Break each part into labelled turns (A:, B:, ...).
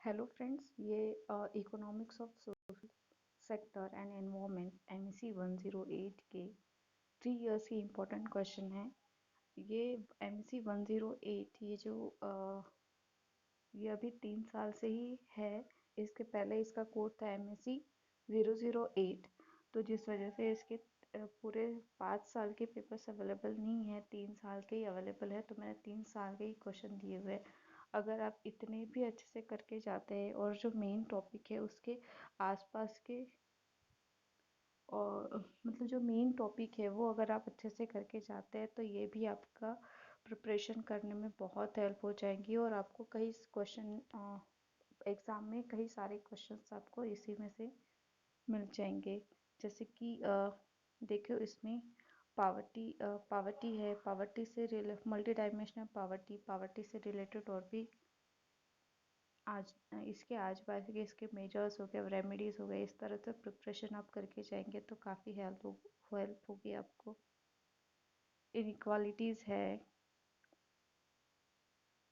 A: Hello friends, ये economics of social sector and environment MSc 108 के 3 years की important question है। ये एमएससी 108 ये अभी 3 साल से ही है। इसके पहले इसका कोड था एमएससी 008। तो जिस वजह से इसके पूरे 5 साल के पेपर्स अवेलेबल नहीं है, 3 साल के ही अवेलेबल है। तो मैंने 3 साल के ही क्वेश्चन दिए हुए हैं। अगर आप इतने भी अच्छे से करके जाते हैं और जो मेन टॉपिक है उसके आसपास के और मतलब जो मेन टॉपिक है वो अगर आप अच्छे से करके जाते हैं तो ये भी आपका प्रिपरेशन करने में बहुत हेल्प हो जाएंगी। और आपको कई क्वेश्चन एग्ज़ाम में कई सारे क्वेश्चंस आपको इसी में से मिल जाएंगे। जैसे कि देखो इसमें पावर्टी है, पावर्टी से मल्टी डायमेंशनल पावर्टी, पावर्टी से रिलेटेड और भी आज इसके आज बाज के इसके मेजर्स हो गए, रेमेडीज हो गए। इस तरह से प्रिपरेशन आप करके जाएंगे तो काफ़ी हेल्प होगी आपको। इनइक्वालिटीज़ है,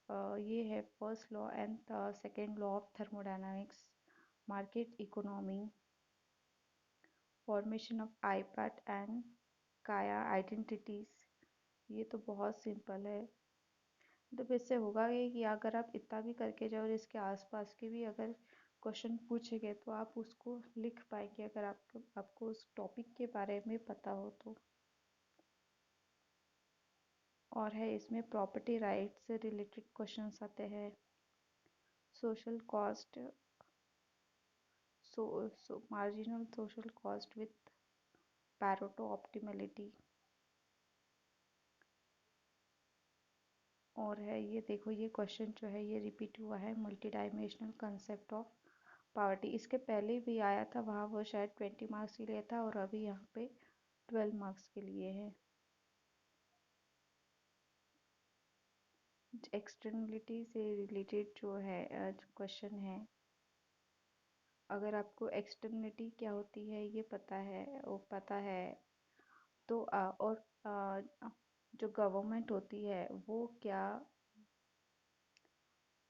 A: ये है first law and second law of thermodynamics, market economy, formation of IPAT and Kaya identities. ये तो बहुत सिंपल है। तो इससे होगा ये कि अगर आप इतना भी करके जाओ और इसके आसपास के भी अगर क्वेश्चन पूछेंगे तो आप उसको लिख पाएंगे, अगर आपको उस टॉपिक के बारे में पता हो तो। और है इसमें प्रॉपर्टी राइट से रिलेटेड क्वेश्चंस आते हैं। Social cost, marginal social cost with Pareto optimality. और है ये देखो, ये क्वेश्चन जो है ये रिपीट हुआ है, multi dimensional concept of poverty. इसके पहले भी आया था, वहाँ वो शायद 20 मार्क्स के लिए था और अभी यहाँ पे 12 मार्क्स के लिए है। एक्सटर्नलिटी से रिलेटेड जो है क्वेश्चन है, अगर आपको एक्सटर्नलिटी क्या होती है ये पता है, वो पता है तो और जो गवर्नमेंट होती है वो क्या,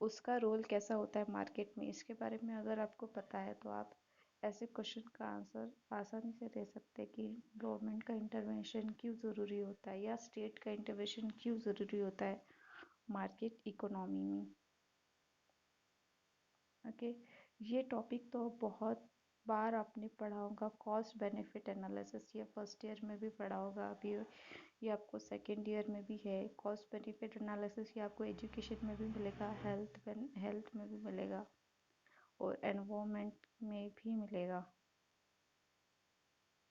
A: उसका रोल कैसा होता है मार्केट में, इसके बारे में अगर आपको पता है तो आप ऐसे क्वेश्चन का आंसर आसानी से दे सकते हैं कि गवर्नमेंट का इंटरवेंशन क्यों ज़रूरी होता है या स्टेट का इंटरवेंशन क्यों ज़रूरी होता है मार्केट इकोनॉमी में। ओके, ये टॉपिक तो बहुत बार आपने पढ़ा होगा, कॉस्ट बेनिफिट एनालिसिस। ये फर्स्ट ईयर में भी पढ़ा होगा, अभी ये आपको सेकेंड ईयर में भी है। कॉस्ट बेनिफिट एनालिसिस ये आपको एजुकेशन में भी मिलेगा, हेल्थ में भी मिलेगा और एनवायरनमेंट में भी मिलेगा।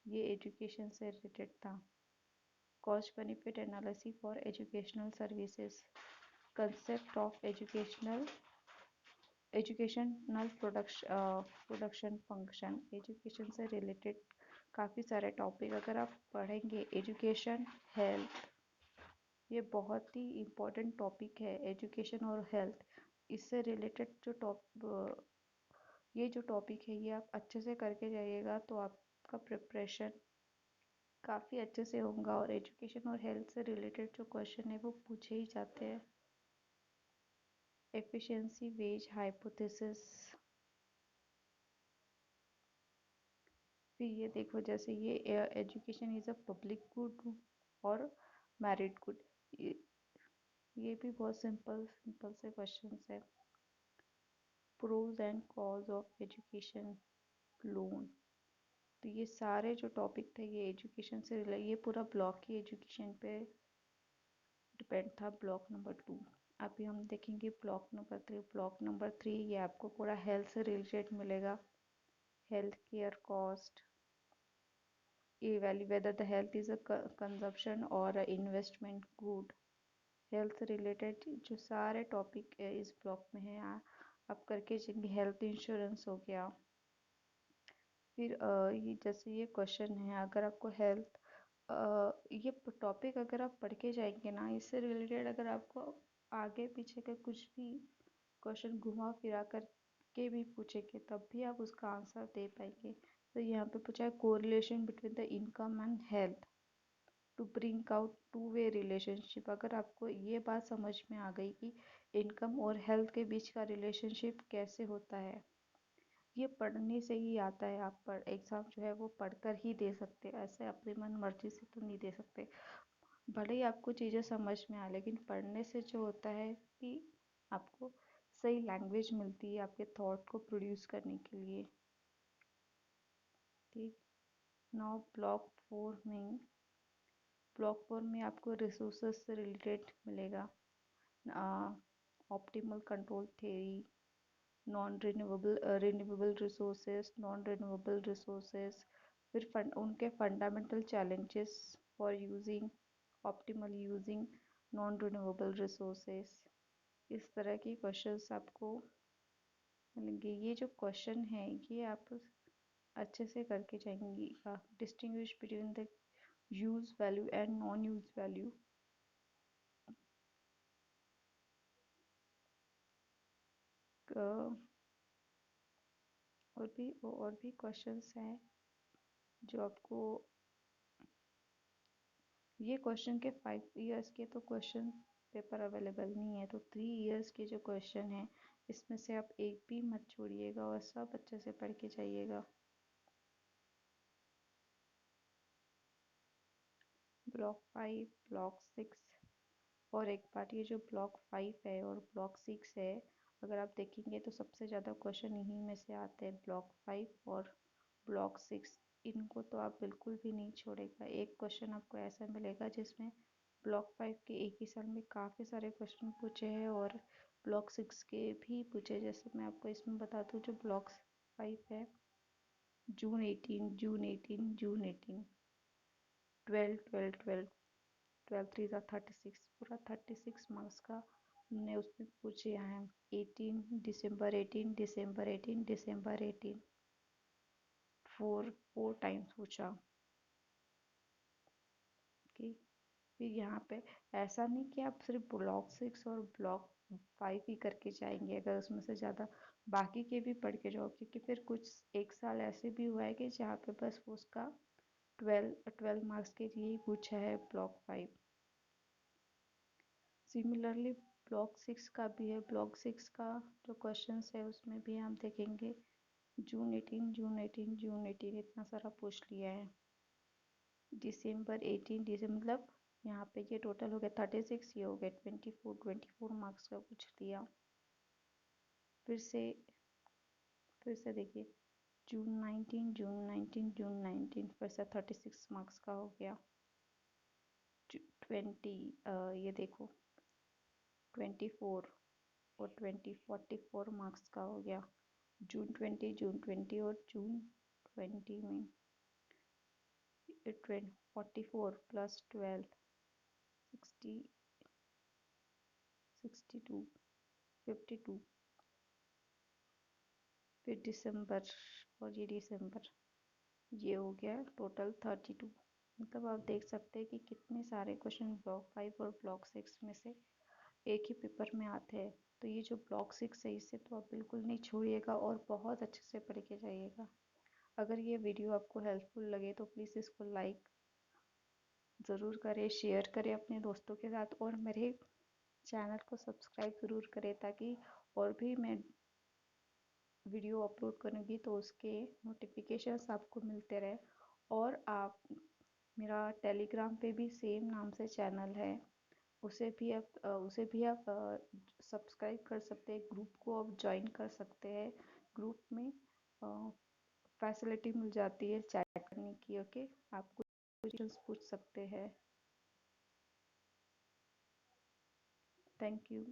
A: ये एजुकेशन से रिलेटेड था। Cost benefit analysis for educational services, concept of educational production function. Education से रिलेटेड काफ़ी सारे टॉपिक अगर आप पढ़ेंगे, एजुकेशन हेल्थ, ये बहुत ही इम्पोर्टेंट टॉपिक है। एजुकेशन और हेल्थ, इससे रिलेटेड ये जो टॉपिक है ये आप अच्छे से करके जाइएगा तो आपका प्रिपरेशन काफ़ी अच्छे से होगा। और एजुकेशन और हेल्थ से रिलेटेड जो क्वेश्चन है वो पूछे ही जाते हैं। Efficiency wage hypothesis. फिर ये देखो, जैसे ये education is a public good और मैरिड गुड, ये ये भी बहुत सिंपल सिंपल से क्वेश्चंस है। Pros and cons of education loan. तो ये सारे जो टॉपिक थे ये एजुकेशन से रिलेटेड, ये पूरा ब्लॉक ही एजुकेशन पे डिपेंड था, ब्लॉक नंबर 2। अभी हम देखेंगे ब्लॉक नंबर 3। ब्लॉक नंबर 3 ये आपको पूरा हेल्थ से रिलेटेड मिलेगा। हेल्थ केयर कॉस्ट, ये value whether the health is a consumption और इन्वेस्टमेंट गुड। हेल्थ से रिलेटेड जो सारे टॉपिक इस ब्लॉक में है आप करके जाएंगे। हेल्थ इंश्योरेंस हो गया। फिर ये जैसे ये क्वेश्चन है, अगर आपको हेल्थ ये टॉपिक अगर आप पढ़ के जाएंगे ना, इससे रिलेटेड अगर आपको आगे पीछे का कुछ भी क्वेश्चन घुमा फिरा कर के भी पूछेंगे तब भी आप उसका आंसर दे पाएंगे। तो यहाँ पे पूछा है correlation between the income and health to bring out two way relationship. अगर आपको ये बात समझ में आ गई कि इनकम और हेल्थ के बीच का रिलेशनशिप कैसे होता है, ये पढ़ने से ही आता है। आप पढ़ एग्ज़ाम जो है वो पढ़कर ही दे सकते हैं, ऐसे अपनी मन मर्जी से तो नहीं दे सकते। भले ही आपको चीज़ें समझ में आए, लेकिन पढ़ने से जो होता है कि आपको सही लैंग्वेज मिलती है आपके थॉट को प्रोड्यूस करने के लिए। ठीक। नाउ ब्लॉक 4 में आपको रिसोर्सेज से रिलेटेड मिलेगा। Optimal control theory, non renewable resources, non renewable resources, फिर उनके fundamental challenges for using optimal using non renewable resources. इस तरह के क्वेश्चंस आपको मिलेंगे। ये जो क्वेश्चन है ये आप अच्छे से करके जाएंगी। Distinguish between the use value and non use value. और भी क्वेश्चंस हैं जो आपको, ये क्वेश्चन के 5 इयर्स के तो क्वेश्चन पेपर अवेलेबल नहीं है, तो 3 इयर्स के जो क्वेश्चन है इसमें से आप एक भी मत छोड़िएगा और सब अच्छे से पढ़ के जाइएगा। ब्लॉक 5, ब्लॉक 6 और एक बात, ये जो ब्लॉक 5 है और ब्लॉक 6 है, अगर आप देखेंगे तो सबसे ज़्यादा क्वेश्चन यहीं में से आते हैं, ब्लॉक 5 और ब्लॉक 6। इनको तो आप बिल्कुल भी नहीं छोड़ेगा। एक क्वेश्चन आपको ऐसा मिलेगा जिसमें ब्लॉक 5 के एक ही साल में काफ़ी सारे क्वेश्चन पूछे हैं और ब्लॉक 6 के भी पूछे। जैसे मैं आपको इसमें बता दूँ, जो ब्लॉक 5 है, जून 18 12 12 12 12 3 36, पूरा 36 मार्क्स का हमने उसमें पूछे हैं। 18 दिसंबर 18 फोर टाइम्स पूछा कि फिर यहाँ पे ऐसा नहीं कि आप सिर्फ ब्लॉक 6 और ब्लॉक 5 ही करके जाएंगे, अगर उसमें से ज़्यादा बाकी के भी पढ़ के जाओ, क्योंकि फिर कुछ एक साल ऐसे भी हुआ है कि जहाँ पे बस वो उसका 12 मार्क्स के लिए ही पूछा है ब्लॉक 5। सिमिलरली ब्लॉक 6 का भी है। ब्लॉक 6 का जो क्वेश्चंस है उसमें भी हम देखेंगे, जून 18 इतना सारा पूछ लिया है। दिसंबर 18 मतलब यहाँ पे ये टोटल हो गया 36, ये हो गया 24 मार्क्स का पूछ लिया। फिर से देखिए, जून 19 फिर से 36 मार्क्स का हो गया। 20 ये देखो 24 और 44 मार्क्स का हो गया। जून 20 और जून 20 में 44 प्लस 12 62 52। फिर दिसंबर, और ये दिसंबर, ये हो गया टोटल 32। मतलब आप देख सकते हैं कि कितने सारे क्वेश्चन ब्लॉक 5 और ब्लॉक 6 में से एक ही पेपर में आते हैं। तो ये जो ब्लॉक 6 है इसे तो आप बिल्कुल नहीं छोड़िएगा और बहुत अच्छे से पढ़ के जाइएगा। अगर ये वीडियो आपको हेल्पफुल लगे तो प्लीज़ इसको लाइक ज़रूर करें, शेयर करें अपने दोस्तों के साथ, और मेरे चैनल को सब्सक्राइब ज़रूर करें, ताकि और भी मैं वीडियो अपलोड करूँगी तो उसके नोटिफिकेशंस आपको मिलते रहे। और आप, मेरा टेलीग्राम पे भी सेम नाम से चैनल है, उसे भी आप सब्सक्राइब कर सकते हैं। ग्रुप को आप ज्वाइन कर सकते हैं। ग्रुप में फैसिलिटी मिल जाती है चैट करने की। ओके, आप कुछ क्वेश्चंस पूछ सकते हैं। Thank you.